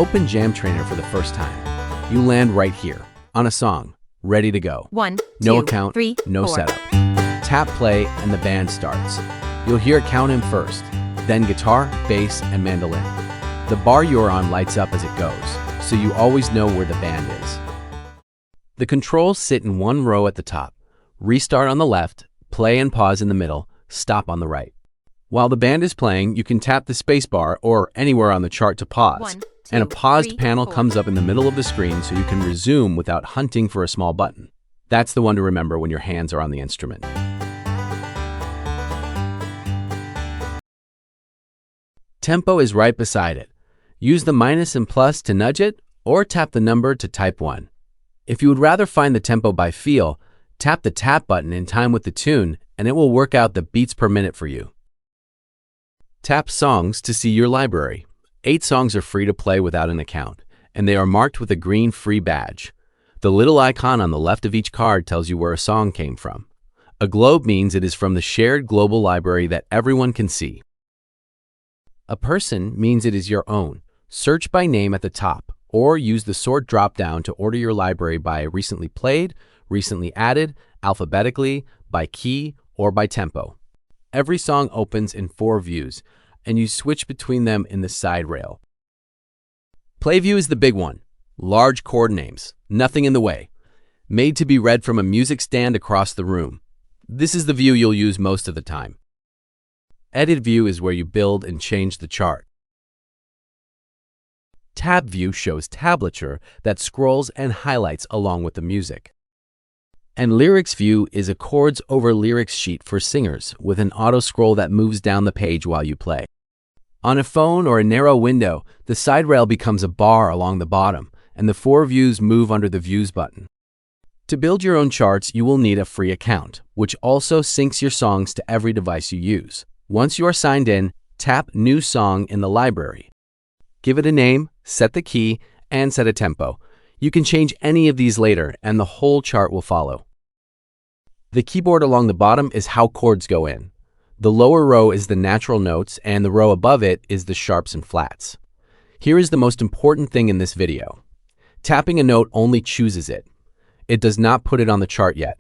open Jam Trainer for the first time, you land right here, on a song, ready to go. 1, No 2, account, 3, no 4. setup. Tap play and the band starts. You'll hear it count in first, then guitar, bass, and mandolin. The bar you're on lights up as it goes, so you always know where the band is. The controls sit in one row at the top. Restart on the left, play and pause in the middle, stop on the right. While the band is playing, you can tap the spacebar or anywhere on the chart to pause. 1, 2, And a paused 3, panel 4. comes up in the middle of the screen so you can resume without hunting for a small button. That's the one to remember when your hands are on the instrument. Tempo is right beside it. Use the minus and plus to nudge it, or tap the number to type 1. If you would rather find the tempo by feel, tap the tap button in time with the tune, and it will work out the beats per minute for you. Tap Songs to see your library. 8 songs are free to play without an account, and they are marked with a green free badge. The little icon on the left of each card tells you where a song came from. A globe means it is from the shared global library that everyone can see. A person means it is your own. Search by name at the top, or use the sort drop-down to order your library by recently played, recently added, alphabetically, by key, or by tempo. Every song opens in 4 views, and you switch between them in the side rail. Play view is the big one. Large chord names, nothing in the way. Made to be read from a music stand across the room. This is the view you'll use most of the time. Edit view is where you build and change the chart. Tab view shows tablature that scrolls and highlights along with the music. And lyrics view is a chords over lyrics sheet for singers with an auto scroll that moves down the page while you play. On a phone or a narrow window, the side rail becomes a bar along the bottom, and the 4 views move under the Views button. To build your own charts, you will need a free account, which also syncs your songs to every device you use. Once you are signed in, tap New Song in the library. Give it a name, set the key, and set a tempo. You can change any of these later, and the whole chart will follow. The keyboard along the bottom is how chords go in. The lower row is the natural notes, and the row above it is the sharps and flats. Here is the most important thing in this video. Tapping a note only chooses it. It does not put it on the chart yet.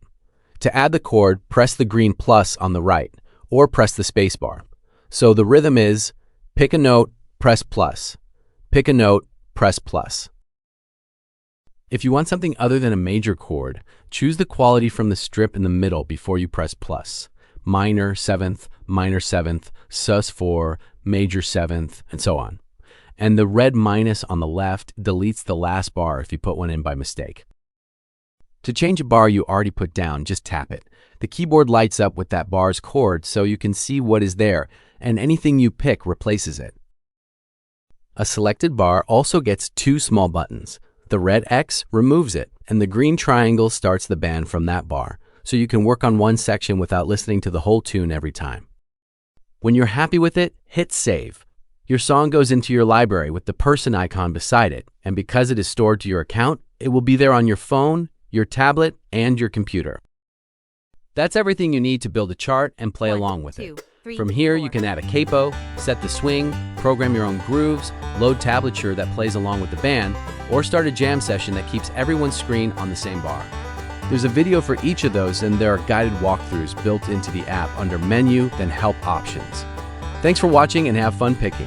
To add the chord, press the green plus on the right, or press the spacebar. So the rhythm is, pick a note, press plus. Pick a note, press plus. If you want something other than a major chord, choose the quality from the strip in the middle before you press plus. Minor 7th, sus4, major 7th, and so on. And the red minus on the left deletes the last bar if you put one in by mistake. To change a bar you already put down, just tap it. The keyboard lights up with that bar's chord so you can see what is there, and anything you pick replaces it. A selected bar also gets 2 small buttons. The red X removes it, and the green triangle starts the band from that bar, so you can work on one section without listening to the whole tune every time. When you're happy with it, hit save. Your song goes into your library with the person icon beside it, and because it is stored to your account, it will be there on your phone, your tablet, and your computer. That's everything you need to build a chart and play 1, along with 2, it. 3, From here, 4. you can add a capo, set the swing, program your own grooves, load tablature that plays along with the band, or start a jam session that keeps everyone's screen on the same bar. There's a video for each of those, and there are guided walkthroughs built into the app under Menu, then Help Options. Thanks for watching and have fun picking.